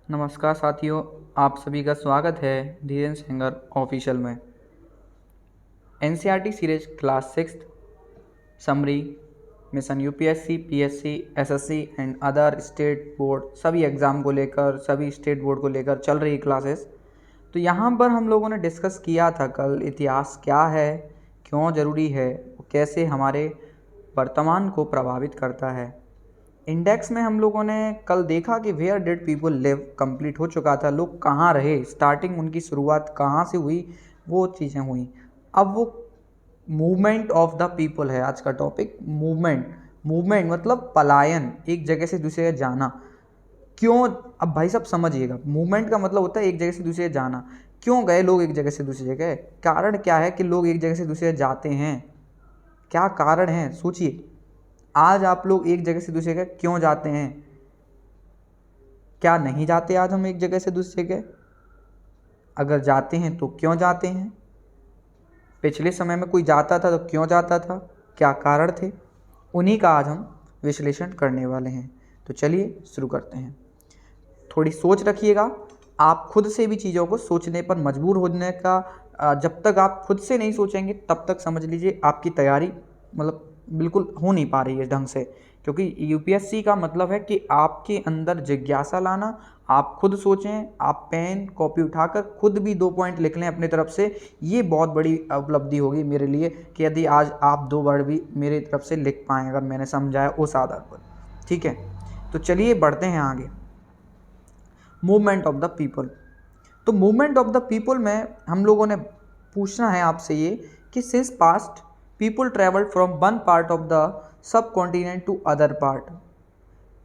नमस्कार साथियों, आप सभी का स्वागत है धीरेन्द्र सिंगर ऑफिशियल में। NCERT series class 6 summary mission UPSC, PSC, SSC and other state board सभी एग्ज़ाम को लेकर, सभी स्टेट बोर्ड को लेकर चल रही क्लासेस। तो यहाँ पर हम लोगों ने डिस्कस किया था कल इतिहास क्या है, क्यों ज़रूरी है, कैसे हमारे वर्तमान को प्रभावित करता है। इंडेक्स में हम लोगों ने कल देखा कि where did people live complete हो चुका था, लोग कहाँ रहे, स्टार्टिंग उनकी शुरुआत कहाँ से हुई, वो चीज़ें हुई। अब वो मूवमेंट ऑफ द पीपल है आज का टॉपिक। मूवमेंट मतलब पलायन, एक जगह से दूसरी जगह जाना। क्यों? अब भाई साहब समझिएगा, मूवमेंट का मतलब होता है एक जगह से दूसरी जगह जाना। क्यों गए लोग एक जगह से दूसरी जगह? कारण क्या है कि लोग एक जगह से दूसरी जगह जाते हैं? क्या कारण है, सोचिए। आज आप लोग एक जगह से दूसरी जगह क्यों जाते हैं? क्या नहीं जाते आज हम एक जगह से दूसरी जगह? अगर जाते हैं तो क्यों जाते हैं? पिछले समय में कोई जाता था तो क्यों जाता था, क्या कारण थे? उन्हीं का आज हम विश्लेषण करने वाले हैं। तो चलिए शुरू करते हैं। थोड़ी सोच रखिएगा, आप खुद से भी चीज़ों को सोचने पर मजबूर होने का, जब तक आप खुद से नहीं सोचेंगे तब तक समझ लीजिए आपकी तैयारी मतलब बिल्कुल हो नहीं पा रही है ढंग से। क्योंकि यूपीएससी का मतलब है कि आपके अंदर जिज्ञासा लाना, आप खुद सोचें, आप पेन कॉपी उठाकर खुद भी 2 पॉइंट लिख लें अपनी तरफ से। ये बहुत बड़ी उपलब्धि होगी मेरे लिए कि यदि आज आप 2 वर्ड भी मेरी तरफ से लिख पाएँ, अगर मैंने समझाया उस आधार पर। ठीक है, तो चलिए बढ़ते हैं आगे। Movement of the people. तो मूवमेंट ऑफ द पीपल में हम लोगों ने पूछना है आपसे ये कि since past people travelled from one part of the subcontinent to other part.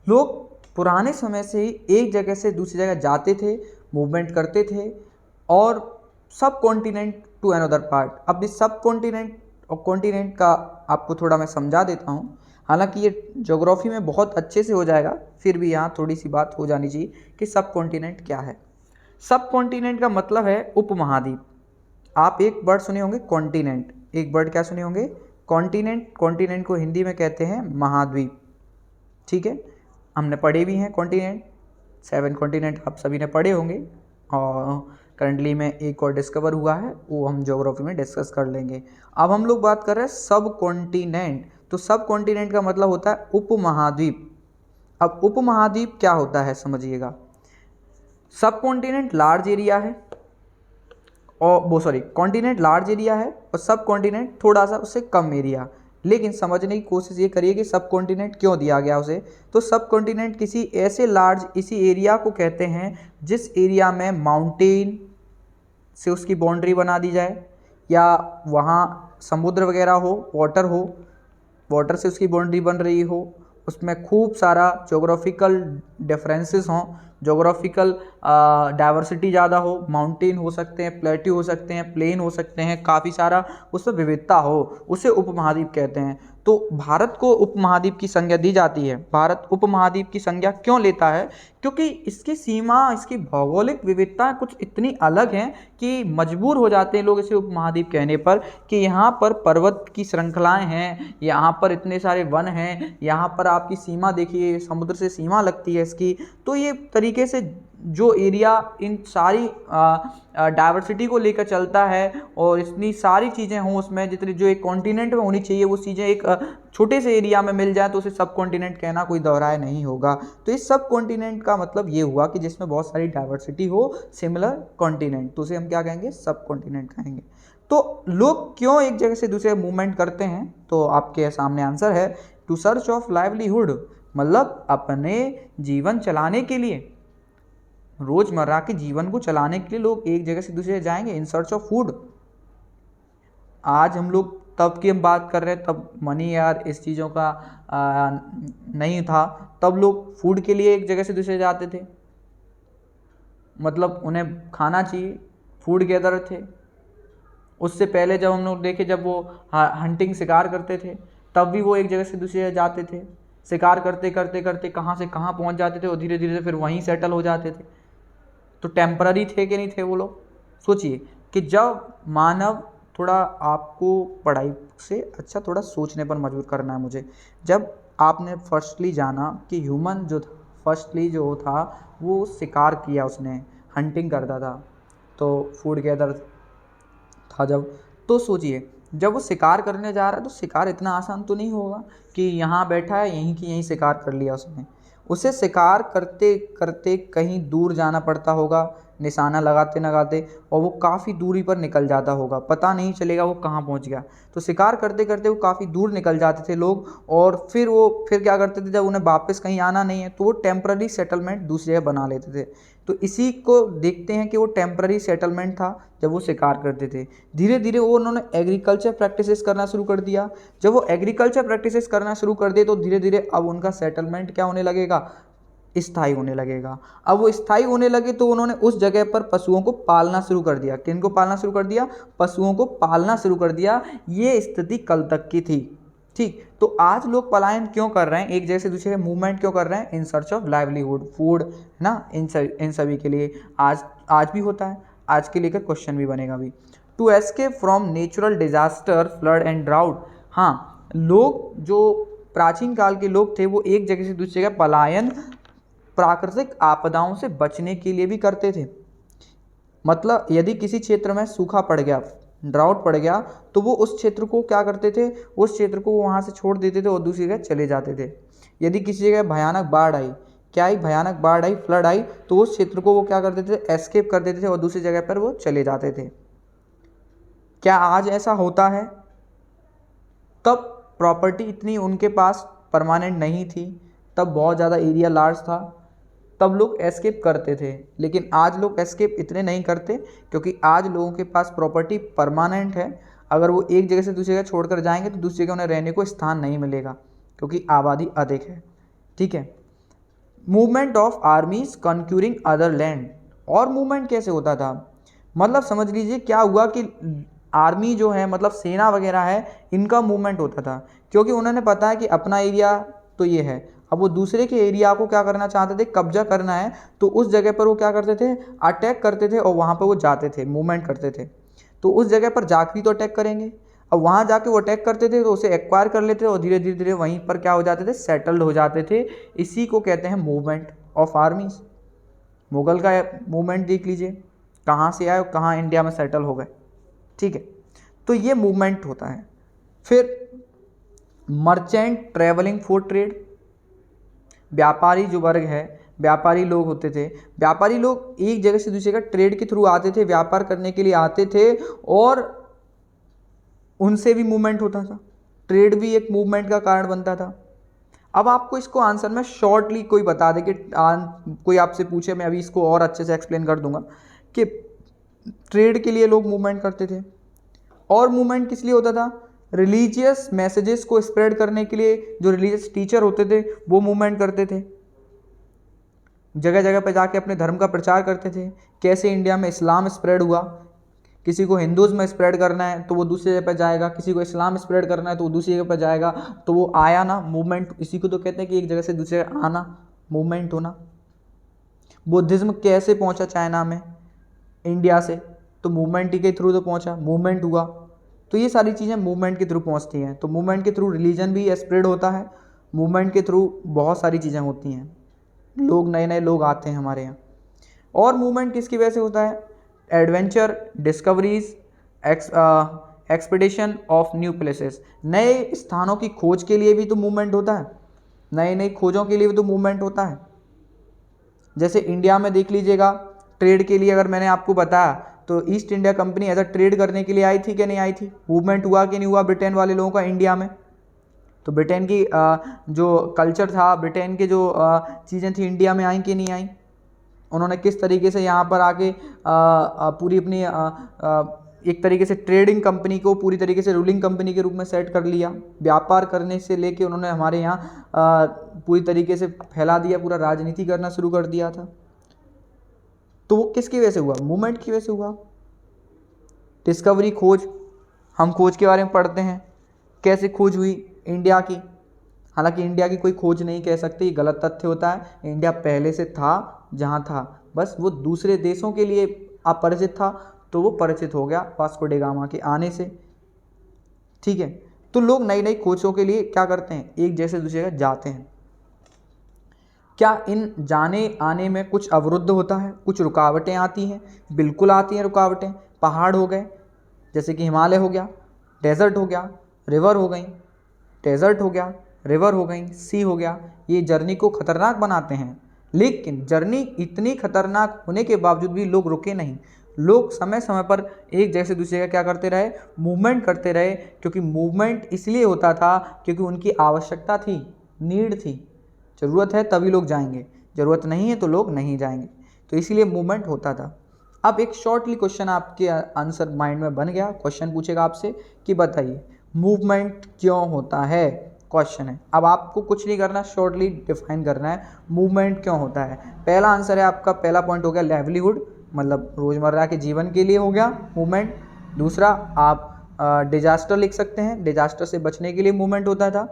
लोग पुराने समय से ही एक जगह से दूसरी जगह जाते थे, मूवमेंट करते थे, और सब कॉन्टिनेंट टू अनदर पार्ट। अब इस सब कॉन्टिनेंट और कॉन्टिनेंट का आपको थोड़ा मैं समझा देता हूँ। हालांकि ये ज्योग्राफी में बहुत अच्छे से हो जाएगा, फिर भी यहाँ थोड़ी सी बात हो जानी चाहिए कि सब कॉन्टिनेंट क्या है। सब कॉन्टिनेंट का मतलब है उपमहाद्वीप। आप एक वर्ड सुने होंगे कॉन्टिनेंट, एक वर्ड क्या सुने होंगे? कॉन्टिनेंट। कॉन्टिनेंट को हिंदी में कहते हैं महाद्वीप। ठीक है, हमने पढ़े भी हैं कॉन्टिनेंट, 7 कॉन्टिनेंट आप सभी ने पढ़े होंगे। और करंटली में एक और डिस्कवर हुआ है, वो हम ज्योग्राफी में डिस्कस कर लेंगे। अब हम लोग बात कर रहे हैं सब कॉन्टिनेंट। तो सब कॉन्टिनेंट का मतलब होता है उपमहाद्वीप। अब उपमहाद्वीप क्या होता है समझिएगा। सब कॉन्टिनेंट लार्ज एरिया है, और वो सॉरी कॉन्टिनेंट लार्ज एरिया है और सब कॉन्टिनेंट थोड़ा सा उससे कम एरिया। लेकिन समझने की कोशिश ये करिए कि सब कॉन्टिनेंट क्यों दिया गया उसे। तो सब कॉन्टिनेंट किसी ऐसे लार्ज इसी एरिया को कहते हैं जिस एरिया में माउंटेन से उसकी बाउंड्री बना दी जाए, या वहाँ समुद्र वगैरह हो, वाटर हो, वाटर से उसकी बाउंड्री बन रही हो, उसमें खूब सारा जोग्राफिकल डिफरेंसेस हों, जोग्राफिकल डाइवर्सिटी ज़्यादा हो, माउंटेन हो सकते हैं, प्लेट्यू हो सकते हैं, प्लेन हो सकते हैं, काफ़ी सारा उसमें विविधता हो, उसे उपमहाद्वीप कहते हैं। तो भारत को उपमहाद्वीप की संज्ञा दी जाती है। भारत उपमहाद्वीप की संज्ञा क्यों लेता है? क्योंकि इसकी सीमा, इसकी भौगोलिक विविधता कुछ इतनी अलग हैं कि मजबूर हो जाते हैं लोग इसे उपमहाद्वीप कहने पर, कि यहाँ पर पर्वत की श्रृंखलाएं हैं, यहाँ पर इतने सारे वन हैं, यहाँ पर आपकी सीमा देखिए, समुद्र से सीमा लगती है इसकी। तो ये तरीके से जो एरिया इन सारी डाइवर्सिटी को लेकर चलता है, और इतनी सारी चीज़ें हों उसमें, जितनी जो एक कॉन्टिनेंट में होनी चाहिए वो चीज़ें एक छोटे से एरिया में मिल जाए, तो उसे सब कॉन्टिनेंट कहना कोई दोहराए नहीं होगा। तो इस सब कॉन्टिनेंट का मतलब ये हुआ कि जिसमें बहुत सारी डाइवर्सिटी हो, सिमिलर कॉन्टिनेंट, तो उसे हम क्या कहेंगे? सब कॉन्टिनेंट कहेंगे। तो लोग क्यों एक जगह से दूसरे मूवमेंट करते हैं? तो आपके सामने आंसर है टू सर्च ऑफ लाइवलीहुड, मतलब अपने जीवन चलाने के लिए, रोजमर्रा के जीवन को चलाने के लिए लोग एक जगह से दूसरी जगह जाएंगे इन सर्च ऑफ फूड। आज हम लोग तब की हम बात कर रहे हैं, तब मनी यार इस चीज़ों का नहीं था, तब लोग फूड के लिए एक जगह से दूसरे जाते थे, मतलब उन्हें खाना चाहिए, फूड गैदर थे। उससे पहले जब हम लोग देखे, जब वो हंटिंग शिकार करते थे, तब भी वो एक जगह से दूसरी जगह जाते थे, शिकार करते करते करते कहाँ से कहाँ पहुँच जाते थे, और धीरे धीरे फिर वहीं सेटल हो जाते थे। तो टेम्पररी थे कि नहीं थे वो लोग? सोचिए कि जब मानव, थोड़ा आपको पढ़ाई से थोड़ा सोचने पर मजबूर करना है मुझे। जब आपने फर्स्टली जाना कि ह्यूमन जो था फर्स्टली जो था वो शिकार किया, उसने हंटिंग करता था, तो फूड गैदर था जब। तो सोचिए जब वो शिकार करने जा रहा है तो शिकार इतना आसान तो नहीं होगा कि यहाँ बैठा है यहीं की यहीं शिकार कर लिया उसने। उसे शिकार करते करते कहीं दूर जाना पड़ता होगा, निशाना लगाते लगाते, और वो काफ़ी दूरी पर निकल जाता होगा, पता नहीं चलेगा वो कहाँ पहुँच गया। तो शिकार करते करते वो काफ़ी दूर निकल जाते थे लोग, और फिर क्या करते थे, जब उन्हें वापस कहीं आना नहीं है तो वो टेम्पररी सेटलमेंट दूसरी जगह बना लेते थे। तो इसी को देखते हैं कि वो टेम्पररी सेटलमेंट था जब वो शिकार करते थे। धीरे धीरे वो उन्होंने एग्रीकल्चर प्रैक्टिसेस करना शुरू कर दिया। जब वो एग्रीकल्चर प्रैक्टिसेस करना शुरू कर दिए तो धीरे धीरे अब उनका सेटलमेंट क्या होने लगेगा, स्थायी होने लगेगा। अब वो स्थायी होने लगे तो उन्होंने उस जगह पर पशुओं को पालना शुरू कर दिया। किनको पालना शुरू कर दिया, पशुओं को पालना शुरू कर दिया। ये स्थिति कल तक की थी। ठीक, तो आज लोग पलायन क्यों कर रहे हैं, एक जगह से दूसरे मूवमेंट क्यों कर रहे हैं, in search of livelihood, food, है ना, इन सभी के लिए आज भी होता है। आज के लेकर क्वेश्चन भी बनेगा भी। To escape from natural disaster, flood and drought. हाँ, लोग जो प्राचीन काल के लोग थे वो एक जगह से दूसरी जगह पलायन प्राकृतिक आपदाओं से बचने के लिए भी करते थे। मतलब यदि किसी क्षेत्र में सूखा पड़ गया, ड्राउट पड़ गया, तो वो उस क्षेत्र को क्या करते थे, उस क्षेत्र को वहाँ से छोड़ देते थे और दूसरी जगह चले जाते थे। यदि किसी जगह भयानक बाढ़ आई, क्या आई, भयानक बाढ़ आई, फ्लड आई, तो उस क्षेत्र को वो क्या करते थे, एस्केप कर देते थे और दूसरी जगह पर वो चले जाते थे। क्या आज ऐसा होता है? तब प्रॉपर्टी इतनी उनके पास परमानेंट नहीं थी, तब बहुत ज़्यादा एरिया लार्ज था, तब लोग एस्केप करते थे। लेकिन आज लोग एस्केप इतने नहीं करते क्योंकि आज लोगों के पास प्रॉपर्टी परमानेंट है। अगर वो एक जगह से दूसरी जगह छोड़कर जाएंगे तो दूसरी जगह उन्हें रहने को स्थान नहीं मिलेगा क्योंकि आबादी अधिक है। ठीक है। Movement of armies conquering other land. और मूवमेंट कैसे होता था, मतलब समझ लीजिए क्या हुआ कि आर्मी जो है, मतलब सेना वगैरह है, इनका मूवमेंट होता था क्योंकि उन्होंने पता है कि अपना एरिया तो ये है, अब वो दूसरे के एरिया को क्या करना चाहते थे, कब्जा करना है, तो उस जगह पर वो क्या करते थे, अटैक करते थे और वहाँ पर वो जाते थे, मूवमेंट करते थे। तो उस जगह पर जाकर तो अटैक करेंगे, अब वहाँ जाके वो अटैक करते थे तो उसे एक्वायर कर लेते थे और धीरे धीरे धीरे वहीं पर क्या हो जाते थे, सेटल्ड हो जाते थे। इसी को कहते हैं मूवमेंट ऑफ आर्मीज। मुगल का मूवमेंट देख लीजिए, कहाँ से आए और कहाँ इंडिया में सेटल हो गए। ठीक है, तो ये मूवमेंट होता है। फिर मर्चेंट ट्रेवलिंग फॉर ट्रेड। व्यापारी जो वर्ग है, व्यापारी लोग होते थे, व्यापारी लोग एक जगह से दूसरी जगह ट्रेड के थ्रू आते थे, व्यापार करने के लिए आते थे और उनसे भी मूवमेंट होता था। ट्रेड भी एक मूवमेंट का कारण बनता था। अब आपको इसको आंसर में शॉर्टली कोई बता दे कि कोई आपसे पूछे, मैं अभी इसको और अच्छे से एक्सप्लेन कर दूंगा कि ट्रेड के लिए लोग मूवमेंट करते थे। और मूवमेंट किस लिए होता था, रिलीजियस मैसेजेस को स्प्रेड करने के लिए जो रिलीजियस टीचर होते थे वो मूवमेंट करते थे, जगह जगह पर जाके अपने धर्म का प्रचार करते थे। कैसे इंडिया में इस्लाम स्प्रेड हुआ, किसी को हिंदूज़ में स्प्रेड करना है तो वो दूसरी जगह पर जाएगा, किसी को इस्लाम स्प्रेड करना है तो वो दूसरी जगह पर जाएगा, तो वो आया ना मूवमेंट। इसी को तो कहते हैं कि एक जगह से दूसरी जगह आना, मूवमेंट होना। बुद्धिज्म कैसे पहुंचा चाइना में इंडिया से, तो मूवमेंट के थ्रू तो पहुंचा, मूवमेंट हुआ। तो ये सारी चीज़ें मूवमेंट के थ्रू पहुंचती हैं। तो मूवमेंट के थ्रू रिलीजन भी स्प्रेड होता है, मूवमेंट के थ्रू बहुत सारी चीज़ें होती हैं, लोग नए नए लोग आते हैं हमारे यहाँ। और मूवमेंट किसकी वजह से होता है, adventure, discoveries, expedition of new places. नए स्थानों की खोज के लिए भी तो मूवमेंट होता है, नई नई खोजों के लिए भी तो मूवमेंट होता है। जैसे इंडिया में देख लीजिएगा, ट्रेड के लिए अगर मैंने आपको बताया तो East India Company as a trade करने के लिए आई थी कि नहीं आई थी, मूवमेंट हुआ कि नहीं हुआ ब्रिटेन वाले लोगों का इंडिया में। तो ब्रिटेन की जो कल्चर था, ब्रिटेन के जो चीज़ें थी इंडिया में आई कि नहीं आई, उन्होंने किस तरीके से यहाँ पर आके पूरी अपनी एक तरीके से ट्रेडिंग कंपनी को पूरी तरीके से रूलिंग कंपनी के रूप में सेट कर लिया। व्यापार करने से लेके उन्होंने हमारे यहाँ पूरी तरीके से फैला दिया, पूरा राजनीति करना शुरू कर दिया था। तो वो किसकी वजह से हुआ, मूवमेंट की वजह से हुआ। डिस्कवरी, खोज, हम खोज के बारे में पढ़ते हैं, कैसे खोज हुई इंडिया की। हालांकि इंडिया की कोई खोज नहीं कह सकते, ये गलत तथ्य होता है। इंडिया पहले से था जहाँ था, बस वो दूसरे देशों के लिए अपरिचित था तो वो परिचित हो गया वास्को डी गामा के आने से। ठीक है, तो लोग नई नई खोजों के लिए क्या करते हैं, एक जैसे दूसरी जगह जाते हैं। क्या इन जाने आने में कुछ अवरुद्ध होता है, कुछ रुकावटें आती हैं? बिल्कुल आती हैं रुकावटें। पहाड़ हो गए, जैसे कि हिमालय हो गया, डेजर्ट हो गया, रिवर हो गई, डेजर्ट हो गया, रिवर हो गई, सी हो गया, ये जर्नी को खतरनाक बनाते हैं। लेकिन जर्नी इतनी खतरनाक होने के बावजूद भी लोग रुके नहीं। लोग समय समय पर एक जगह से दूसरी जगह क्या करते रहे, मूवमेंट करते रहे, क्योंकि मूवमेंट इसलिए होता था क्योंकि उनकी आवश्यकता थी, नीड थी। ज़रूरत है तभी लोग जाएंगे, ज़रूरत नहीं है तो लोग नहीं जाएंगे, तो इसीलिए मूवमेंट होता था। अब एक शॉर्टली क्वेश्चन आपके आंसर माइंड में बन गया। क्वेश्चन पूछेगा आपसे कि बताइए मूवमेंट क्यों होता है, क्वेश्चन है। अब आपको कुछ नहीं करना, शॉर्टली डिफाइन करना है मूवमेंट क्यों होता है। पहला आंसर है आपका, पहला पॉइंट हो गया लाइवलीहुड, मतलब रोज़मर्रा के जीवन के लिए हो गया मूवमेंट। दूसरा आप डिजास्टर लिख सकते हैं, डिजास्टर से बचने के लिए मूवमेंट होता था।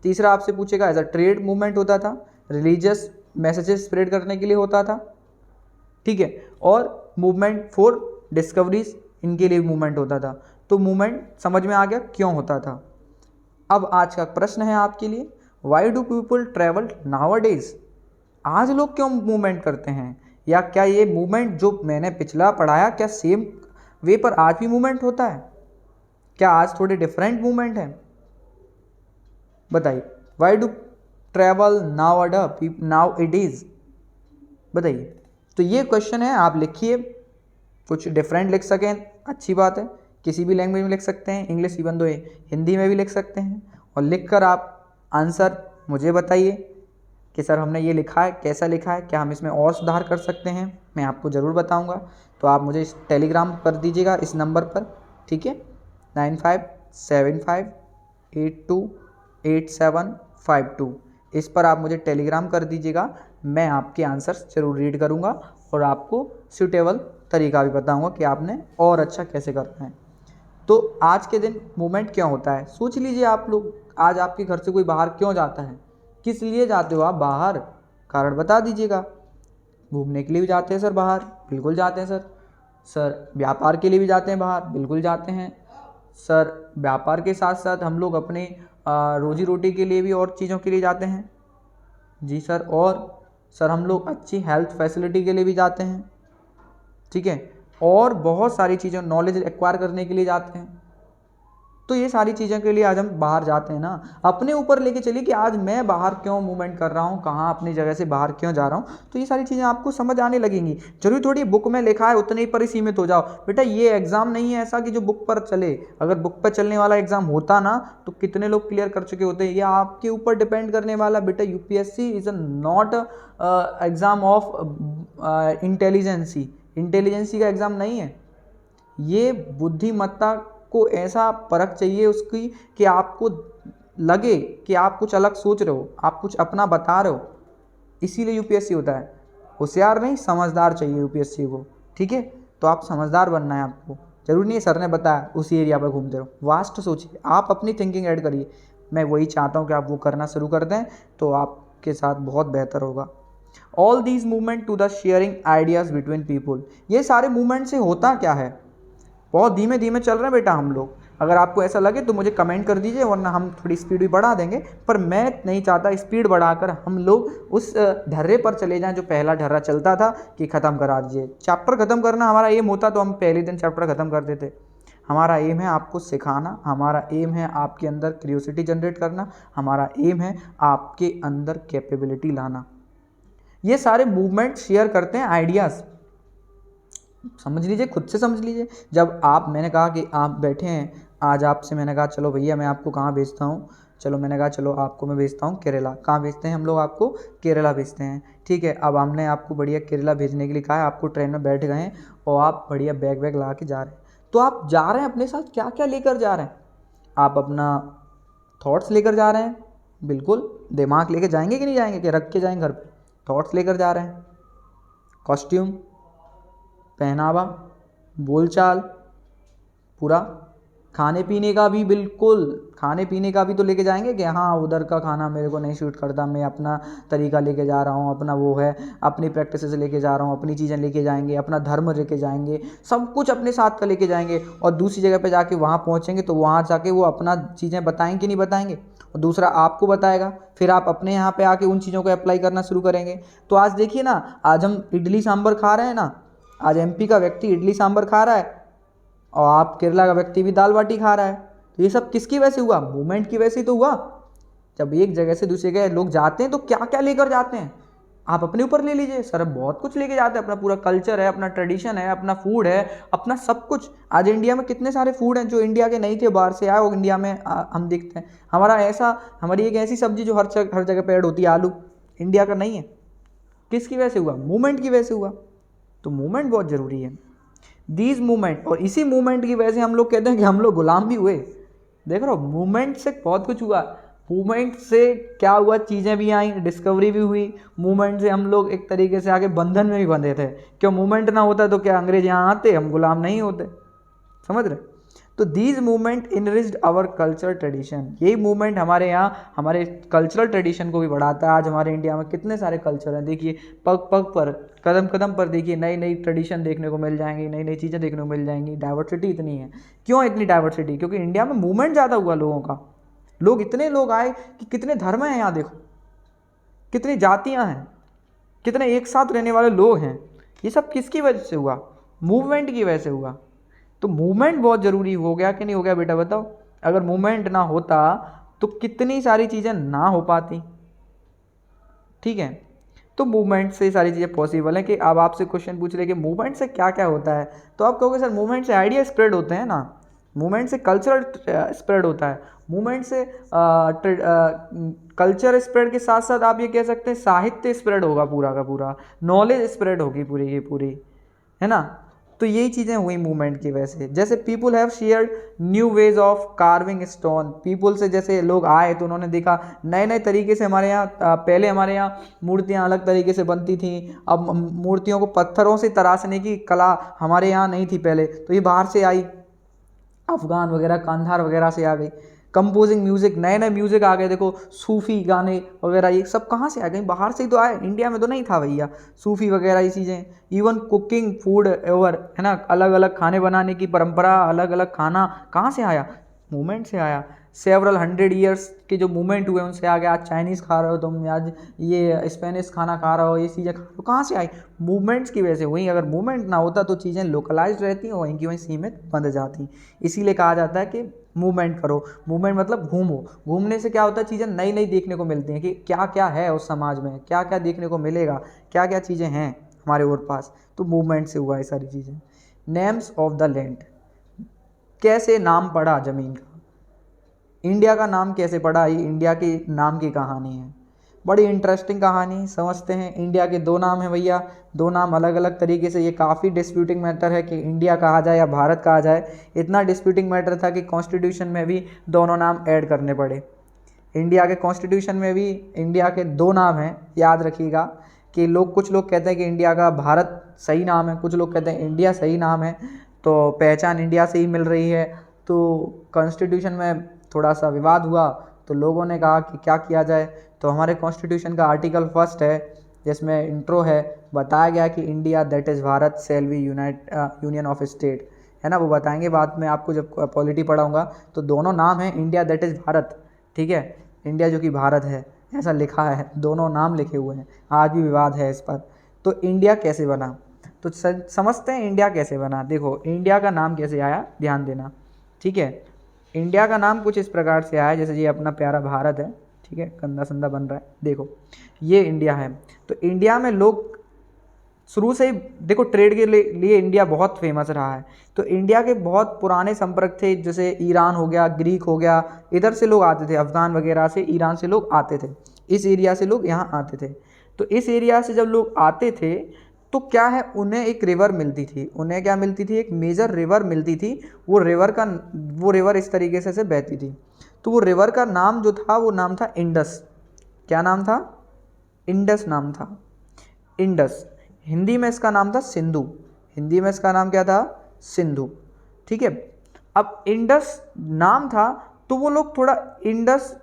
तीसरा आपसे पूछेगा एज अ ट्रेड मूवमेंट होता था, रिलीजियस मैसेजेस स्प्रेड करने के लिए होता था, ठीक है। और मूवमेंट फॉर डिस्कवरीज, इनके लिए मूवमेंट होता था। तो मूवमेंट समझ में आ गया क्यों होता था। अब आज का प्रश्न है आपके लिए, why do people travel nowadays? आज लोग क्यों मूवमेंट करते हैं, या क्या ये मूवमेंट जो मैंने पिछला पढ़ाया क्या सेम वे पर आज भी मूवमेंट होता है? क्या आज थोड़े डिफरेंट मूवमेंट है? बताइए, वाई डू ट्रेवल नाउअडेज, बताइए। तो ये क्वेश्चन है, आप लिखिए, कुछ डिफरेंट लिख सकें अच्छी बात है, किसी भी लैंग्वेज में लिख सकते हैं, इंग्लिश इवन दो हिंदी में भी लिख सकते हैं, और लिखकर आप आंसर मुझे बताइए कि सर हमने ये लिखा है, कैसा लिखा है, क्या हम इसमें और सुधार कर सकते हैं, मैं आपको ज़रूर बताऊंगा। तो आप मुझे इस टेलीग्राम कर दीजिएगा इस नंबर पर, ठीक है, 9575828752, इस पर आप मुझे टेलीग्राम कर दीजिएगा। मैं आपके आंसर्स ज़रूर रीड करूंगा और आपको सूटेबल तरीका भी बताऊंगा कि आपने और अच्छा कैसे करना है। तो आज के दिन मूवमेंट क्यों होता है, सोच लीजिए आप लोग। आज आपके घर से कोई बाहर क्यों जाता है, किस लिए जाते हो आप बाहर, कारण बता दीजिएगा। घूमने के लिए भी जाते हैं सर बाहर, बिल्कुल जाते हैं सर। सर व्यापार के लिए भी जाते हैं बाहर, बिल्कुल जाते हैं सर। व्यापार के साथ साथ हम लोग अपने रोजी रोटी के लिए भी और चीज़ों के लिए जाते हैं, जी सर। और सर हम लोग अच्छी हेल्थ फैसिलिटी के लिए भी जाते हैं, ठीक है, और बहुत सारी चीज़ें नॉलेज एक्वायर करने के लिए जाते हैं। तो ये सारी चीज़ों के लिए आज हम बाहर जाते हैं ना। अपने ऊपर लेके चलिए कि आज मैं बाहर क्यों मूवमेंट कर रहा हूँ, कहाँ अपनी जगह से बाहर क्यों जा रहा हूँ, तो ये सारी चीज़ें आपको समझ आने लगेंगी। जरूरी थोड़ी बुक में लिखा है उतने ही पर ही सीमित हो जाओ। बेटा ये एग्ज़ाम नहीं है ऐसा कि जो बुक पर चले, अगर बुक पर चलने वाला एग्ज़ाम होता ना तो कितने लोग क्लियर कर चुके होते हैं। ये आपके ऊपर डिपेंड करने वाला। बेटा UPSC is a not exam of intelligence का एग्ज़ाम नहीं है। ये बुद्धिमत्ता को ऐसा परख चाहिए उसकी कि आपको लगे कि आप कुछ अलग सोच रहे हो, आप कुछ अपना बता रहे हो, इसीलिए यूपीएससी होता है। होशियार नहीं, समझदार चाहिए यूपीएससी को, ठीक है। तो आप समझदार बनना है आपको, जरूरी नहीं है सर ने बताया उसी एरिया पर घूमते रहो। वास्ट सोचिए, आप अपनी थिंकिंग ऐड करिए। मैं वही चाहता हूँ कि आप वो करना शुरू कर दें, तो आपके साथ बहुत बेहतर होगा। All these movement to the sharing ideas between people. ये सारे मूवमेंट से होता क्या है, बहुत धीमे धीमे चल रहे हैं बेटा हम लोग। अगर आपको ऐसा लगे तो मुझे कमेंट कर दीजिए, वरना हम थोड़ी स्पीड भी बढ़ा देंगे। पर मैं नहीं चाहता स्पीड बढ़ाकर हम लोग उस ढर्रे पर चले जाएं जो पहला ढर्रा चलता था कि ख़त्म करा दीजिए। चैप्टर ख़त्म करना हमारा एम होता तो हम पहले दिन चैप्टर ख़त्म कर देते। हमारा एम है आपको सिखाना, हमारा एम है आपके अंदर क्यूरियोसिटी जनरेट करना, हमारा एम है आपके अंदर कैपेबिलिटी लाना। ये सारे मूवमेंट शेयर करते हैं आइडियाज़, समझ लीजिए, खुद से समझ लीजिए। जब आप, मैंने कहा कि आप बैठे हैं, आज आपसे मैंने कहा चलो भैया मैं आपको कहाँ भेजता हूँ, चलो मैंने कहा चलो आपको मैं भेजता हूँ केरला। कहाँ भेजते हैं हम लोग आपको, केरला भेजते हैं, ठीक है। अब हमने आपको बढ़िया केरला भेजने के लिए कहा है, आपको ट्रेन में बैठ गए हैं और आप बढ़िया बैग वैग ला के जा रहे हैं। तो आप जा रहे हैं अपने साथ क्या क्या लेकर जा रहे हैं, आप अपना थॉट्स लेकर जा रहे हैं, बिल्कुल दिमाग लेकर जाएंगे कि नहीं जाएंगे, कि रख के जाएंगे घर पे, थॉट्स लेकर जा रहे हैं, कॉस्ट्यूम, पहनावा, बोलचाल, पूरा खाने पीने का भी, बिल्कुल खाने पीने का भी तो लेके जाएंगे कि हाँ उधर का खाना मेरे को नहीं शूट करता, मैं अपना तरीका लेके जा रहा हूँ, अपना वो है, अपनी प्रैक्टिस से लेके जा रहा हूँ, अपनी चीज़ें लेके जाएंगे, अपना धर्म लेके जाएंगे, सब कुछ अपने साथ का लेके जाएंगे। और दूसरी जगह पे जाके वहाँ पहुँचेंगे तो वहाँ जाके वो अपना चीज़ें बताएंगे कि नहीं बताएंगे, और दूसरा आपको बताएगा, फिर आप अपने यहाँ पे आके उन चीज़ों को अप्लाई करना शुरू करेंगे। तो आज देखिए ना, आज हम इडली सांभर खा रहे हैं ना, आज एमपी का व्यक्ति इडली सांभर खा रहा है और आप केरला का व्यक्ति भी दाल बाटी खा रहा है। तो ये सब किसकी वजह से हुआ? मूवमेंट की वजह से तो हुआ। जब एक जगह से दूसरी जगह लोग जाते हैं तो क्या क्या लेकर जाते हैं, आप अपने ऊपर ले लीजिए सर, बहुत कुछ लेके जाते हैं। अपना पूरा कल्चर है, अपना ट्रेडिशन है, अपना फूड है, अपना सब कुछ। आज इंडिया में कितने सारे फूड हैं जो इंडिया के नहीं थे, बाहर से आए, वो इंडिया में हम देखते हैं। हमारी एक ऐसी सब्जी जो हर जगह पे ऐड होती है, आलू, इंडिया का नहीं है। किसकी वजह से हुआ? मूवमेंट की वजह से हुआ। तो मूवमेंट बहुत ज़रूरी है। दीज मूवमेंट, और इसी मूवमेंट की वजह से हम लोग कहते हैं कि हम लोग गुलाम भी हुए। देख रहे हो, मूवमेंट से बहुत कुछ हुआ। मूवमेंट से क्या हुआ, चीज़ें भी आई, डिस्कवरी भी हुई। मूवमेंट से हम लोग एक तरीके से आगे बंधन में भी बंधे थे। क्यों? मूवमेंट ना होता तो क्या अंग्रेज यहाँ आते, हम गुलाम नहीं होते। समझ रहे? तो these movement enriched our culture tradition, यही मूवमेंट हमारे यहाँ हमारे कल्चरल ट्रेडिशन को भी बढ़ाता है। आज हमारे इंडिया में कितने सारे कल्चर हैं, देखिए पग पग पर, कदम कदम पर देखिए नई नई ट्रेडिशन देखने को मिल जाएंगी, नई नई चीज़ें देखने को मिल जाएंगी। डाइवर्सिटी इतनी है। क्यों इतनी डाइवर्सिटी? क्योंकि इंडिया में मूवमेंट ज़्यादा हुआ लोगों का। इतने लोग आए कि कितने धर्म हैं यहाँ, देखो कितनी जातियाँ हैं, कितने एक साथ रहने वाले लोग हैं। ये सब किसकी वजह से हुआ? मूवमेंट की वजह से हुआ। तो मूवमेंट बहुत ज़रूरी हो गया कि नहीं हो गया बेटा, बताओ। अगर मूवमेंट ना होता तो कितनी सारी चीज़ें ना हो पाती। ठीक है, तो मूवमेंट से सारी चीज़ें पॉसिबल है। कि अब आपसे क्वेश्चन पूछ रहे कि मूवमेंट से क्या क्या होता है, तो आप कहोगे सर मूवमेंट से आइडिया स्प्रेड होते हैं ना, मूवमेंट से कल्चर स्प्रेड होता है, मूवमेंट से कल्चर स्प्रेड के साथ साथ आप ये कह सकते हैं साहित्य स्प्रेड होगा, पूरा का पूरा नॉलेज स्प्रेड होगी पूरी की पूरी, है ना। तो यही चीज़ें हुई मूवमेंट की वजह से। जैसे people have shared new ways of carving stone, people से जैसे लोग आए तो उन्होंने देखा नए नए तरीके से हमारे यहाँ, पहले हमारे यहाँ मूर्तियाँ अलग तरीके से बनती थी, अब मूर्तियों को पत्थरों से तराशने की कला हमारे यहाँ नहीं थी पहले, तो ये बाहर से आई, अफगान वगैरह कांधार वगैरह से आ गई। कंपोजिंग म्यूज़िक, नए नए म्यूज़िक आ गए, देखो सूफ़ी गाने वगैरह, ये सब कहाँ से आ गए? बाहर से ही तो आए, इंडिया में तो नहीं था भैया सूफ़ी वगैरह ये चीज़ें। इवन कुकिंग फूड एवर, है ना, अलग अलग खाने बनाने की परंपरा, अलग अलग खाना कहाँ से आया? मूवमेंट से आया। सेवरल 100 ईयर्स के जो मूवमेंट हुए उनसे आ गया। आज चाइनीज़ खा रहे हो तुम, आज ये स्पेनिश खाना खा रहे हो, ये चीज़ें खा रहे हो, कहाँ से आई? मूवमेंट्स की वजह से हुई। अगर मूवमेंट ना होता तो चीज़ें लोकलाइज्ड रहती, वहीं की वहीं सीमित बंध जाती। इसीलिए कहा जाता है कि मूवमेंट करो। मूवमेंट मतलब घूमो। घूमने से क्या होता है, चीज़ें नई नई देखने को मिलती हैं कि क्या क्या है उस समाज में, क्या क्या देखने को मिलेगा, क्या क्या चीज़ें हैं हमारे और पास। तो मूवमेंट से हुआ ये सारी चीज़ें। नेम्स ऑफ द लैंड, कैसे नाम पड़ा ज़मीन का, इंडिया का नाम कैसे पड़ा, ये इंडिया के नाम की कहानी है। बड़ी इंटरेस्टिंग कहानी, समझते हैं। इंडिया के दो नाम हैं भैया, दो नाम अलग अलग तरीके से। ये काफ़ी डिस्प्यूटिंग मैटर है कि इंडिया कहा जाए या भारत कहा जाए। इतना डिस्प्यूटिंग मैटर था कि कॉन्स्टिट्यूशन में भी दोनों नाम ऐड करने पड़े। इंडिया के कॉन्स्टिट्यूशन में भी इंडिया के दो नाम हैं, याद रखिएगा। कि कुछ लोग कहते हैं कि इंडिया का भारत सही नाम है, कुछ लोग कहते हैं इंडिया सही नाम है, तो पहचान इंडिया से ही मिल रही है। तो कॉन्स्टिट्यूशन में थोड़ा सा विवाद हुआ, तो लोगों ने कहा कि क्या किया जाए। तो हमारे कॉन्स्टिट्यूशन का आर्टिकल 1 है, जिसमें इंट्रो है, बताया गया कि India that is Bharat shall be union of state, है ना। वो बताएंगे बाद में आपको, जब पॉलिटी पढ़ाऊँगा। तो दोनों नाम है इंडिया दैट इज़ भारत, ठीक है, इंडिया जो कि भारत है ऐसा लिखा है, दोनों नाम लिखे हुए हैं। आज भी विवाद है इस पर। तो इंडिया कैसे बना, तो समझते हैं इंडिया कैसे बना। देखो इंडिया का नाम कैसे आया, ध्यान देना, ठीक है। इंडिया का नाम कुछ इस प्रकार से आया, जैसे ये अपना प्यारा भारत है, ठीक है, गंदा संदा बन रहा है, देखो ये इंडिया है। तो इंडिया में लोग शुरू से ही देखो ट्रेड के लिए इंडिया बहुत फेमस रहा है। तो इंडिया के बहुत पुराने संपर्क थे, जैसे ईरान हो गया, ग्रीक हो गया, इधर से लोग आते थे, अफगान वगैरह से, ईरान से लोग आते थे, इस एरिया से लोग यहाँ आते थे। तो इस एरिया से जब लोग आते थे तो क्या है, उन्हें एक रिवर मिलती थी, उन्हें क्या मिलती थी, एक मेजर रिवर मिलती थी। वो रिवर इस तरीके से बहती थी। तो वो रिवर का नाम जो था वो नाम था इंडस। क्या नाम था? इंडस नाम था, इंडस। हिंदी में इसका नाम था सिंधु, हिंदी में इसका नाम क्या था? सिंधु, ठीक है। अब इंडस नाम था तो वो लोग थोड़ा इंडस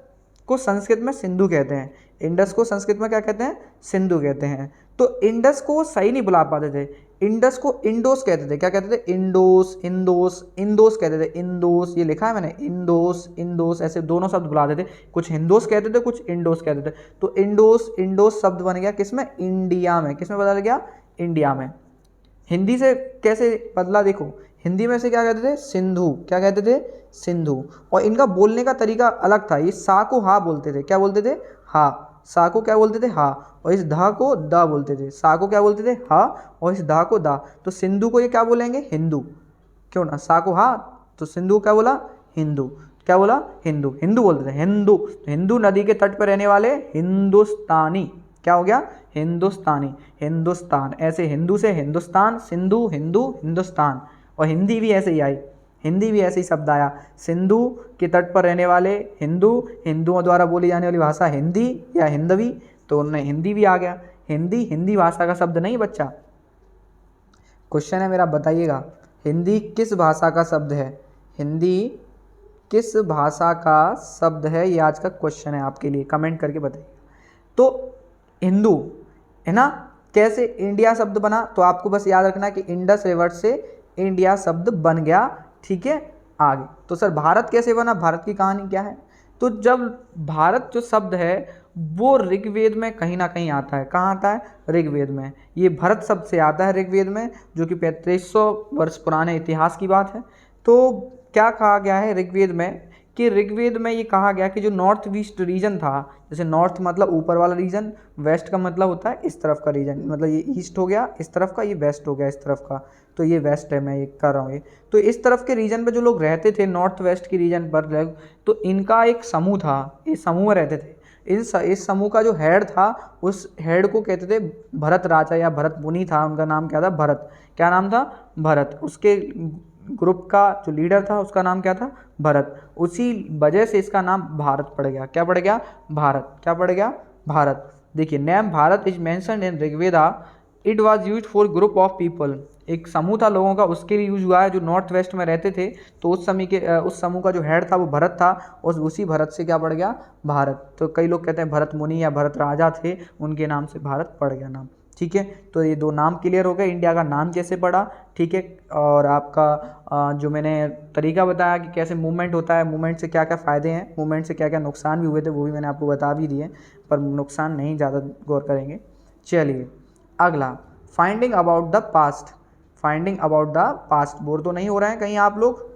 को संस्कृत में सिंधु कहते हैं, इंडस को संस्कृत में क्या कहते हैं? सिंधु कहते हैं। तो तो इंडस को सही नहीं बुला पाते थे, इंडस को इंडोस कहते थे। क्या कहते थे? इंडोस, इंदोस, इंदोस कहते थे। इंदोस, ये लिखा है मैंने, इंदोस, इंदोस, ऐसे दोनों शब्द बुलाते थे। कुछ हिंदोस कहते थे, कुछ इंडोस कहते थे। तो इंडोस, इंडोस शब्द बन गया किसमें? इंडिया में। किसमें बदल गया? इंडिया में। हिंदी से कैसे बदला देखो, हिंदी में से क्या कहते थे? सिंधु। क्या कहते थे? सिंधु। और इनका बोलने का तरीका अलग था, ये सा को हा बोलते थे। क्या बोलते थे? हा। सा को क्या बोलते थे? हा। और इस धा को दा बोलते थे। सा को क्या बोलते थे? हा। और इस धा को दा। तो सिंधु को ये क्या बोलेंगे? हिंदू। क्यों ना? सा को हा, तो सिंधु क्या बोला? हिंदू। क्या बोला? हिंदू। हिंदू बोलते थे, हिंदू। तो हिंदू नदी के तट पर रहने वाले हिंदुस्तानी। क्या हो गया? हिंदुस्तानी, हिंदुस्तान। ऐसे हिंदू से हिंदुस्तान, सिंधु, हिंदू, हिंदुस्तान। और हिंदी भी ऐसे ही आई, हिंदी भी ऐसे ही शब्द आया, सिंधु के तट पर रहने वाले हिंदू, हिंदुओं द्वारा बोली जाने वाली भाषा हिंदी या हिंदवी, तो उनमें हिंदी भी आ गया। हिंदी हिंदी भाषा का शब्द नहीं बच्चा। क्वेश्चन है मेरा, बताइएगा हिंदी किस भाषा का शब्द है? हिंदी किस भाषा का शब्द है? ये आज का क्वेश्चन है आपके लिए, कमेंट करके बताइए। तो हिंदू है ना, कैसे इंडिया शब्द बना? तो आपको बस याद रखना कि इंडस रिवर से इंडिया शब्द बन गया। ठीक है, आगे तो सर भारत कैसे बना? भारत की कहानी क्या है? तो जब भारत जो शब्द है वो ऋग्वेद में कहीं ना कहीं आता है। कहाँ आता है? ऋग्वेद में। ये भरत शब्द से आता है ऋग्वेद में, जो कि 3500 वर्ष पुराने इतिहास की बात है। तो क्या कहा गया है ऋग्वेद में कि ऋग्वेद में ये कहा गया कि जो नॉर्थ ईस्ट रीजन था, जैसे नॉर्थ मतलब ऊपर वाला रीजन, वेस्ट का मतलब होता है इस तरफ का रीजन, मतलब ये ईस्ट हो गया इस तरफ का, ये वेस्ट हो गया इस तरफ का, तो ये वेस्ट है, मैं ये कर रहा हूँ ये। तो इस तरफ के रीजन पे जो लोग रहते थे, नॉर्थ वेस्ट की रीजन पर, तो इनका एक समूह था, इस समूह में रहते थे। इस समूह का जो हेड था, उस हेड को कहते थे भरत राजा या भरत मुनि था, उनका नाम क्या था? भरत। क्या नाम था? भरत। उसके ग्रुप का जो लीडर था उसका नाम क्या था? भरत। उसी वजह से इसका नाम भारत पड़ गया। क्या पड़ गया? भारत। क्या पड़ गया? भारत। देखिए, name Bharat is mentioned in Rigveda, it was used for group of people. एक समूह था लोगों का, उसके लिए यूज हुआ है जो नॉर्थ वेस्ट में रहते थे। तो उस समूह का जो हेड था वो भरत था, और उसी भरत से क्या पड़ गया? भारत। तो कई लोग कहते हैं भरत मुनि या भरत राजा थे, उनके नाम से भारत पड़ गया नाम। ठीक है, तो ये दो नाम क्लियर हो गए, इंडिया का नाम कैसे पड़ा। ठीक है, और आपका जो मैंने तरीका बताया कि कैसे मूवमेंट होता है, मूवमेंट से क्या क्या फ़ायदे हैं, मूवमेंट से क्या क्या नुकसान भी हुए थे, वो भी मैंने आपको बता भी दिए, पर नुकसान नहीं ज़्यादा गौर करेंगे। चलिए अगला, finding about the past. Finding about the past, bore तो नहीं हो रहे हैं कहीं आप लोग?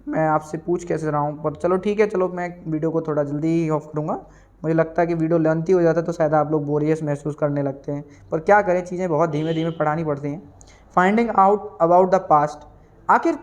मैं आपसे पूछ कैसे रहा हूँ, पर चलो ठीक है, चलो मैं वीडियो को थोड़ा जल्दी ही ऑफ करूँगा। मुझे लगता है कि वीडियो लेंथी हो जाता है तो शायद आप लोग बोरियस महसूस करने लगते हैं, पर क्या करें, चीज़ें बहुत धीमे धीमे पढ़ानी पड़ती हैं। Finding out about the past, आखिर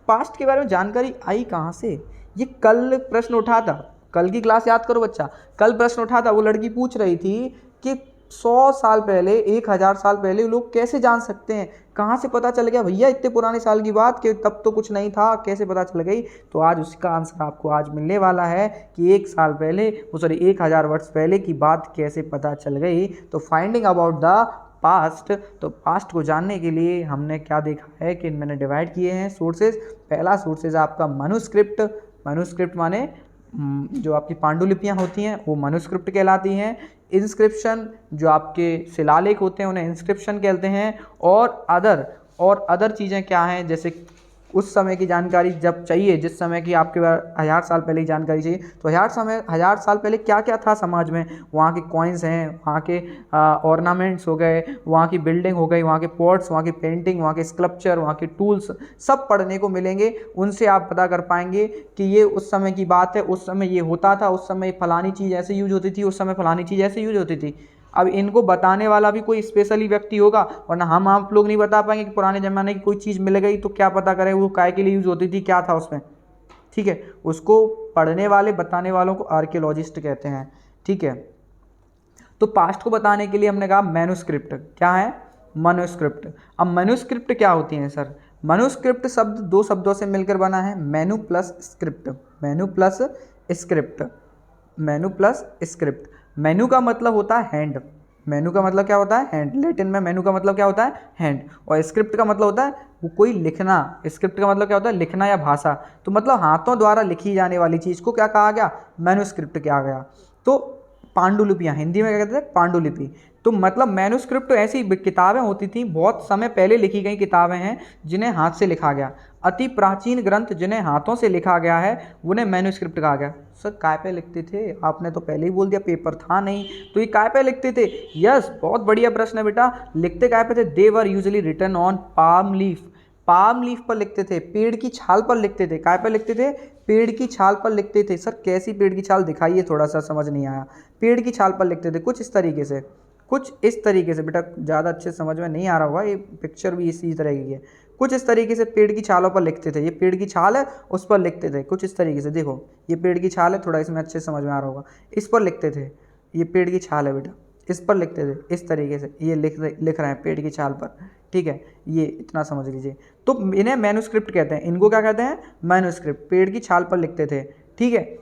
पास्ट के बारे में जानकारी आई कहाँ से? ये कल प्रश्न उठा था, कल की क्लास याद करो बच्चा, कल प्रश्न उठा था, वो लड़की पूछ रही थी कि 100 साल पहले, 1000 साल पहले लोग कैसे जान सकते हैं? कहाँ से पता चल गया भैया इतने पुराने साल की बात, कि तब तो कुछ नहीं था, कैसे पता चल गई? तो आज उसका आंसर आपको आज मिलने वाला है कि 1 साल पहले, सॉरी 1000 वर्ष पहले की बात कैसे पता चल गई। तो फाइंडिंग अबाउट द पास्ट, तो पास्ट को जानने के लिए हमने क्या देखा है कि मैंने डिवाइड किए हैं सोर्सेज। पहला सोर्सेज आपका मनुस्क्रिप्ट। मनुस्क्रिप्ट माने जो आपकी पांडुलिपियाँ होती हैं वो मनुस्क्रिप्ट कहलाती हैं। इंस्क्रिप्शन, जो आपके शिलालेख होते हैं उन्हें इंस्क्रिप्शन कहते हैं। और अदर चीज़ें क्या हैं, जैसे उस समय की जानकारी जब चाहिए, जिस समय की आपके 1000 साल पहले की जानकारी चाहिए, तो 1000 साल पहले क्या क्या था समाज में, वहाँ के कॉइन्स हैं, वहाँ के ऑर्नामेंट्स हो गए, वहाँ की बिल्डिंग हो गई, वहाँ के पॉट्स, वहाँ की पेंटिंग, वहाँ के स्कल्पचर, वहाँ के टूल्स, सब पढ़ने को मिलेंगे। उनसे आप पता कर पाएंगे कि ये उस समय की बात है, उस समय ये होता था, उस समय फलानी चीज़ ऐसे यूज होती थी, उस समय फलानी चीज़ ऐसे यूज होती थी। अब इनको बताने वाला भी कोई स्पेशली व्यक्ति होगा, वरना हम आप लोग नहीं बता पाएंगे कि पुराने ज़माने की कोई चीज़ मिल गई तो क्या पता करें वो काय के लिए यूज़ होती थी, क्या था उसमें। ठीक है, उसको पढ़ने वाले, बताने वालों को आर्कियोलॉजिस्ट कहते हैं। ठीक है, तो पास्ट को बताने के लिए हमने कहा मैन्युस्क्रिप्ट। क्या है? मैन्युस्क्रिप्ट। अब मैन्युस्क्रिप्ट क्या होती हैं सर? मैन्युस्क्रिप्ट शब्द दो शब्दों से मिलकर बना है, मेनू प्लस स्क्रिप्ट। मेनू प्लस स्क्रिप्ट। मेनू प्लस स्क्रिप्ट। मेनू का मतलब होता है हैंड। मेनू का मतलब क्या होता है? हैंड। लैटिन में मेनू का मतलब क्या होता है? हैंड। और स्क्रिप्ट का मतलब होता है वो कोई लिखना। स्क्रिप्ट का मतलब क्या होता है? लिखना या भाषा। तो मतलब हाथों द्वारा लिखी जाने वाली चीज़ को क्या कहा गया? मैन्युस्क्रिप्ट कहा गया। तो पांडुलिपियाँ, हिंदी में क्या कहते हैं? पांडुलिपि। तो मतलब मैन्युस्क्रिप्ट ऐसी किताबें होती थी, बहुत समय पहले लिखी गई किताबें हैं जिन्हें हाथ से लिखा गया। अति प्राचीन ग्रंथ जिन्हें हाथों से लिखा गया है उन्हें मैन्युस्क्रिप्ट कहा गया। सर काय पे लिखते थे? आपने तो पहले ही बोल दिया पेपर था नहीं, तो ये काय पे लिखते थे? यस, बहुत बढ़िया प्रश्न है बेटा। लिखते काय पे थे? They were usually written on palm leaf. Palm leaf पर लिखते थे, पेड़ की छाल पर लिखते थे। काय पर लिखते थे? पेड़ की छाल पर लिखते थे। सर कैसी पेड़ की छाल? दिखाइए, थोड़ा सा समझ नहीं आया। पेड़ की छाल पर लिखते थे, कुछ इस तरीके से, कुछ इस तरीके से। बेटा ज़्यादा अच्छे समझ में नहीं आ रहा होगा, ये पिक्चर भी इसी तरह की है। कुछ इस तरीके से पेड़ की छालों पर लिखते थे। ये पेड़ की छाल है, उस पर लिखते थे कुछ इस तरीके से। देखो ये पेड़ की छाल है, थोड़ा इसमें अच्छे समझ में आ रहा होगा, इस पर लिखते थे। ये पेड़ की छाल है बेटा, इस पर लिखते थे इस तरीके से। ये लिख रहे हैं पेड़ की छाल पर, ठीक है, ये इतना समझ लीजिए। तो इन्हें मैन्युस्क्रिप्ट कहते हैं। इनको क्या कहते हैं? मैन्युस्क्रिप्ट। पेड़ की छाल पर लिखते थे, ठीक है।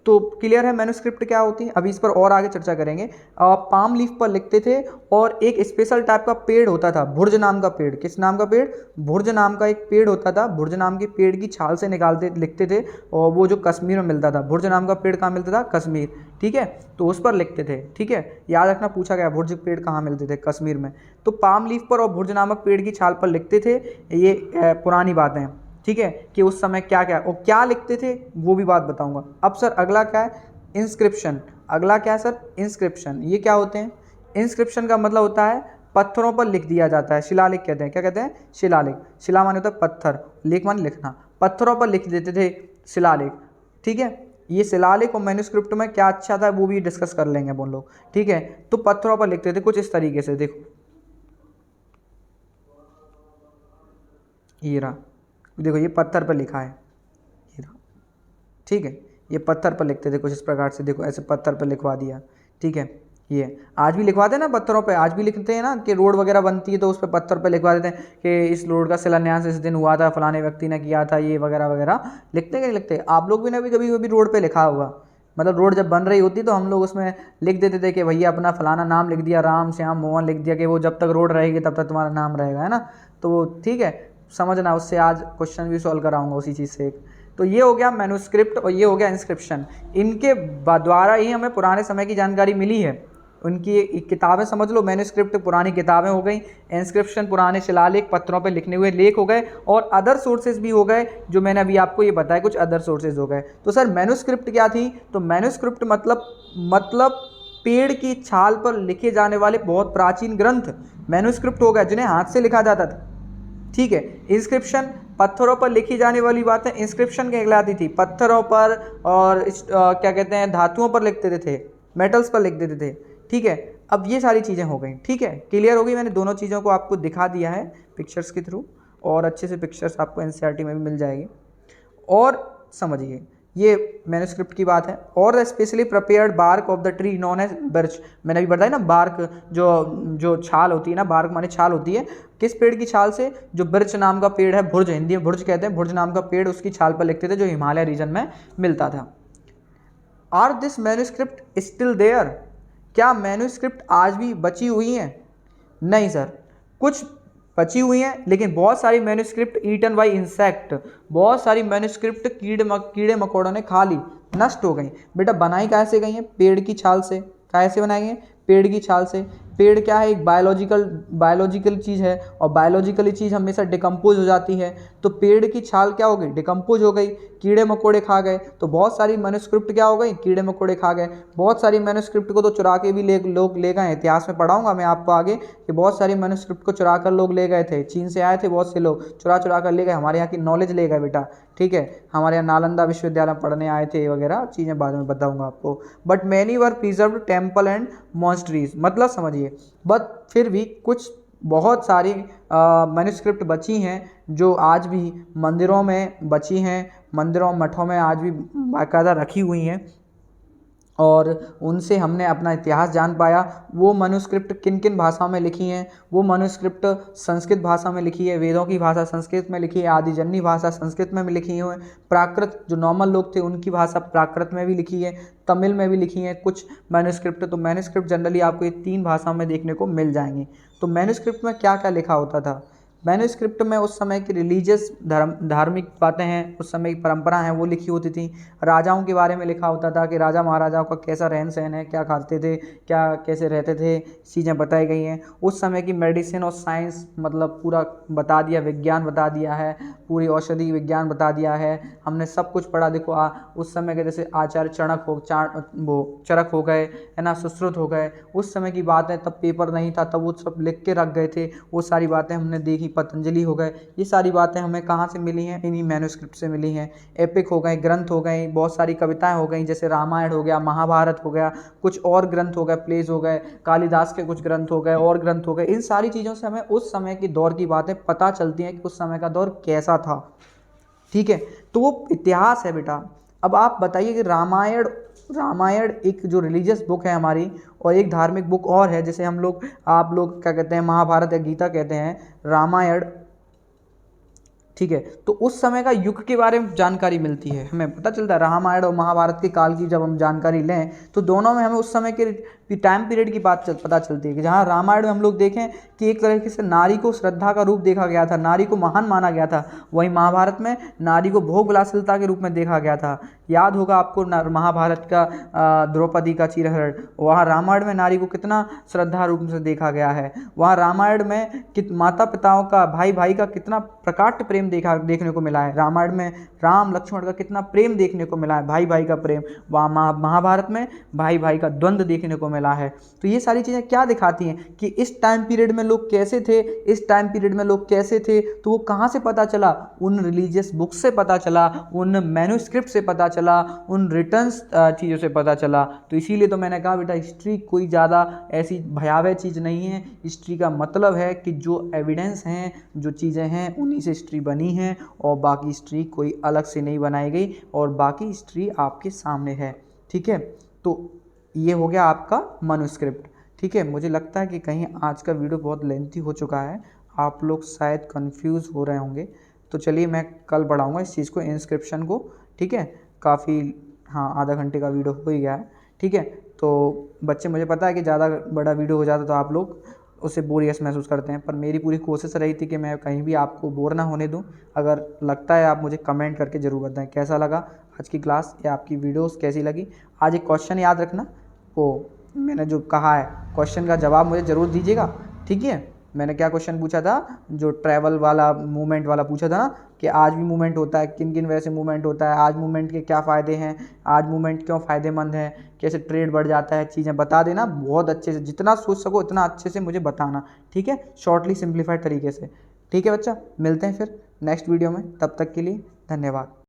तो क्लियर है मैन्युस्क्रिप्ट क्या होती है? अभी इस पर और आगे चर्चा करेंगे। पाम लीफ पर लिखते थे, और एक स्पेशल टाइप का पेड़ होता था, भुर्ज नाम का पेड़। किस नाम का पेड़? भुर्ज नाम का एक पेड़ होता था। भुर्ज नाम के पेड़ की छाल से निकालते लिखते थे, और वो जो कश्मीर में मिलता था। भुर्ज नाम का पेड़ कहाँ मिलता था? कश्मीर, ठीक है। तो उस पर लिखते थे, ठीक है, याद रखना, पूछा गया भुर्ज पेड़ कहाँ मिलते थे? कश्मीर में। तो पाम लीफ पर और भुर्ज नामक पेड़ की छाल पर लिखते थे। ये पुरानी बातें हैं, ठीक है, कि उस समय क्या क्या और क्या लिखते थे वो भी बात बताऊंगा। अब सर अगला क्या है? इंस्क्रिप्शन। अगला क्या है सर? इंस्क्रिप्शन। ये क्या होते हैं? इंस्क्रिप्शन का मतलब होता है पत्थरों पर लिख दिया जाता है। शिलालेख कहते हैं। क्या कहते हैं? शिलालेख। शिला माने होता है पत्थर, लेख माने लिखना। पत्थरों पर लिख देते थे शिलालेख, ठीक है। ये शिलालेख और मैन्युस्क्रिप्ट में क्या अच्छा था वो भी डिस्कस कर लेंगे हम लोग, ठीक है। तो पत्थरों पर लिखते थे कुछ इस तरीके से। देखो ये रहा, देखो ये पत्थर पर लिखा है, ये रहा, ठीक है। ये पत्थर पर लिखते थे कुछ इस प्रकार से। देखो ऐसे पत्थर पर लिखवा दिया, ठीक है। ये आज भी लिखवाते हैं ना पत्थरों पे, आज भी लिखते हैं ना कि रोड वगैरह बनती है तो उस पर पत्थर पे लिखवा देते हैं कि इस रोड का शिलान्यास इस दिन हुआ था, फलाने व्यक्ति ने किया था, ये वगैरह वगैरह। लिखते हैं कि नहीं लिखते? आप लोग भी ने भी कभी कभी रोड पे लिखा होगा, मतलब रोड जब बन रही होती तो हम लोग उसमें लिख देते थे कि भैया अपना फलाना नाम लिख दिया, राम श्याम मोहन लिख दिया, कि वो जब तक रोड रहेगी तब तक तुम्हारा नाम रहेगा, है ना। तो ठीक है, समझना, उससे आज क्वेश्चन भी सॉल्व कराऊंगा उसी चीज़ से एक। तो ये हो गया मैन्युस्क्रिप्ट और ये हो गया इंस्क्रिप्शन। इनके द्वारा ही हमें पुराने समय की जानकारी मिली है। उनकी किताबें समझ लो, मैन्युस्क्रिप्ट पुरानी किताबें हो गई, इंस्क्रिप्शन पुराने शिलालेख पत्थरों पर लिखने हुए लेख हो गए, और अदर सोर्सेज भी हो गए जो मैंने अभी आपको ये बताया, कुछ अदर सोर्सेज हो गए। तो सर मैन्युस्क्रिप्ट क्या थी? तो मैन्युस्क्रिप्ट मतलब पेड़ की छाल पर लिखे जाने वाले बहुत प्राचीन ग्रंथ मैन्युस्क्रिप्ट हो गए, जिन्हें हाथ से लिखा जाता था, ठीक है। इंस्क्रिप्शन पत्थरों पर लिखी जाने वाली बातें इंस्क्रिप्शन कहलाती थी। पत्थरों पर और क्या कहते हैं, धातुओं पर लिख देते थे, मेटल्स पर लिख देते थे, ठीक है। अब ये सारी चीज़ें हो गई, ठीक है, क्लियर हो गई। मैंने दोनों चीज़ों को आपको दिखा दिया है पिक्चर्स के थ्रू, और अच्छे से पिक्चर्स आपको एनसीईआरटी में भी मिल जाएगी। और समझिए ये मैन्युस्क्रिप्ट की बात है। और specially prepared bark of the tree known as birch. मैंने अभी बताया ना, बार्क जो छाल होती है ना, बार्क माने छाल होती है, किस पेड़ की छाल से? जो बर्च नाम का पेड़ है, भुर्ज, हिंदी में भुर्ज कहते हैं, भुर्ज नाम का पेड़, उसकी छाल पर लिखते थे, जो हिमालय रीजन में मिलता था। Are this manuscript still there? क्या मैन्युस्क्रिप्ट आज भी बची हुई हैं? नहीं सर, कुछ बची हुई हैं, लेकिन बहुत सारी मैन्युस्क्रिप्ट ईटन बाई इंसेक्ट, बहुत सारी मैन्युस्क्रिप्ट कीड़े मकोड़ों ने खा ली, नष्ट हो गई। बेटा बनाई कैसे गई हैं? पेड़ की छाल से। कैसे बनाई गई? पेड़ की छाल से। पेड़ क्या है? एक बायोलॉजिकल चीज़ है, और बायोलॉजिकली चीज़ हमेशा डिकम्पोज हो जाती है। तो पेड़ की छाल क्या हो गई? डिकम्पोज हो गई, कीड़े मकोड़े खा गए। तो बहुत सारी मैन्युस्क्रिप्ट क्या हो गई? कीड़े मकोड़े खा गए। बहुत सारी मैन्युस्क्रिप्ट को तो चुरा के भी लोग ले गए। इतिहास में पढ़ाऊंगा मैं आपको आगे कि बहुत सारी मैन्युस्क्रिप्ट को चुरा कर लोग ले गए थे। चीन से आए थे बहुत से लोग, चुरा कर ले गए, हमारे यहाँ की नॉलेज ले गए बेटा, ठीक है। हमारे यहाँ नालंदा विश्वविद्यालय में पढ़ने आए थे वगैरह चीज़ें, बाद में बताऊंगा आपको। But many were preserved temple and monasteries, मतलब समझिए, बट फिर भी कुछ बहुत सारी मैन्युस्क्रिप्ट बची हैं जो आज भी मंदिरों में बची हैं, मंदिरों मठों में आज भी बाकायदा रखी हुई हैं, और उनसे हमने अपना इतिहास जान पाया। वो मैन्युस्क्रिप्ट किन किन भाषाओं में लिखी हैं? वो मैन्युस्क्रिप्ट संस्कृत भाषा में लिखी है, वेदों की भाषा संस्कृत में लिखी है, आदिजन्य भाषा संस्कृत में भी लिखी हुई है, प्राकृत जो नॉर्मल लोग थे उनकी भाषा प्राकृत में भी लिखी है, तमिल में भी लिखी है कुछ मैन्युस्क्रिप्ट। तो मैन्युस्क्रिप्ट जनरली आपको ये 3 भाषाओं में देखने को मिल जाएंगी। तो मैन्युस्क्रिप्ट में क्या क्या लिखा होता था? मैन्युस्क्रिप्ट में उस समय की रिलीजियस धार्मिक बातें हैं, उस समय की परंपरा हैं, वो लिखी होती थी। राजाओं के बारे में लिखा होता था कि राजा महाराजाओं का कैसा रहन सहन है, क्या खाते थे, क्या कैसे रहते थे, चीज़ें बताई गई हैं। उस समय की मेडिसिन और साइंस मतलब पूरा बता दिया, विज्ञान बता दिया है, पूरी औषधि विज्ञान बता दिया है, हमने सब कुछ पढ़ा। देखो उस समय के जैसे आचार्य चरक हो गए, है ना, सुश्रुत हो गए, उस समय की बात है, तब पेपर नहीं था, तब वो सब लिख के रख गए थे, वो सारी बातें हमने देखी। पतंजलि हो गए, ये सारी बातें हमें कहाँ से मिली हैं, इन्हीं मैन्युस्क्रिप्ट से मिली हैं। एपिक हो गए, ग्रंथ हो गए, बहुत सारी कविताएं हो गई, जैसे रामायण हो गया, महाभारत हो गया, कुछ और ग्रंथ हो गए, प्लेज हो गए, कालिदास के कुछ ग्रंथ हो गए, और ग्रंथ हो गए। इन सारी चीज़ों से हमें उस समय की दौर की बातें पता चलती हैं कि उस समय का दौर कैसा था। ठीक है, तो वो इतिहास है बेटा। अब आप बताइए कि रामायण एक जो रिलीजियस बुक है हमारी, और एक धार्मिक बुक और है, जैसे आप लोग क्या कहते हैं, महाभारत या गीता कहते हैं, रामायण। ठीक है, तो उस समय का युग के बारे में जानकारी मिलती है, हमें पता चलता है। रामायण और महाभारत के काल की जब हम जानकारी लें तो दोनों में हमें उस समय के टाइम पीरियड की पता चलती है कि जहाँ रामायण में हम लोग देखें कि एक तरीके से नारी को श्रद्धा का रूप देखा गया था, नारी को महान माना गया था। वहीं महाभारत में नारी को भोग विलासिता के रूप में देखा गया था। याद होगा आपको महाभारत का द्रौपदी का चीरहरण, वहाँ रामायण में नारी को कितना श्रद्धा रूप से देखा गया है। वहाँ रामायण में माता पिताओं का, भाई भाई का कितना प्रकाट्य प्रेम देखने को मिला है। रामायण में राम लक्ष्मण का कितना प्रेम देखने को मिला है, भाई भाई का प्रेम। वहाँ महाभारत में भाई भाई का द्वंद्व देखने को मिला है। तो ये सारी चीज़ें क्या दिखाती हैं कि इस टाइम पीरियड में लोग कैसे थे, इस टाइम पीरियड में लोग कैसे थे। तो वो कहाँ से पता चला? उन रिलीजियस बुक से पता चला, उन मैन्युस्क्रिप्ट से पता चला, उन रिटर्न्स चीज़ों से पता चला। तो इसीलिए तो मैंने कहा बेटा, हिस्ट्री कोई ज़्यादा ऐसी भयावह चीज़ नहीं है। हिस्ट्री का मतलब है कि जो एविडेंस हैं, जो चीज़ें हैं, उन्हीं से हिस्ट्री बनी है, और बाकी हिस्ट्री कोई अलग से नहीं बनाई गई, और बाकी हिस्ट्री आपके सामने है। ठीक है, तो ये हो गया आपका मैन्युस्क्रिप्ट। ठीक है, मुझे लगता है कि कहीं आज का वीडियो बहुत लेंथी हो चुका है, आप लोग शायद कंफ्यूज हो रहे होंगे। तो चलिए मैं कल बढ़ाऊँगा इस चीज़ को, इंस्क्रिप्शन को। ठीक है, काफ़ी, हाँ, आधा घंटे का वीडियो हो ही गया है। ठीक है, तो बच्चे, मुझे पता है कि ज़्यादा बड़ा वीडियो हो जाता तो आप लोग उससे बोरियस महसूस करते हैं, पर मेरी पूरी कोशिश रही थी कि मैं कहीं भी आपको बोर ना होने दूं। अगर लगता है, आप मुझे कमेंट करके ज़रूर बताएं कैसा लगा आज की क्लास, या आपकी वीडियोस कैसी लगी। आज एक क्वेश्चन याद रखना, वो मैंने जो कहा है, क्वेश्चन का जवाब मुझे ज़रूर दीजिएगा। ठीक है, मैंने क्या क्वेश्चन पूछा था, जो ट्रैवल वाला, मूवमेंट वाला पूछा था ना, कि आज भी मूवमेंट होता है, किन किन वजह से मूवमेंट होता है, आज मूवमेंट के क्या फ़ायदे हैं, आज मूवमेंट क्यों फ़ायदेमंद है, कैसे ट्रेड बढ़ जाता है, चीज़ें बता देना बहुत अच्छे से, जितना सोच सको उतना अच्छे से मुझे बताना। ठीक है, शॉर्टली सिंप्लीफाइड तरीके से। ठीक है बच्चा, मिलते हैं फिर नेक्स्ट वीडियो में, तब तक के लिए धन्यवाद।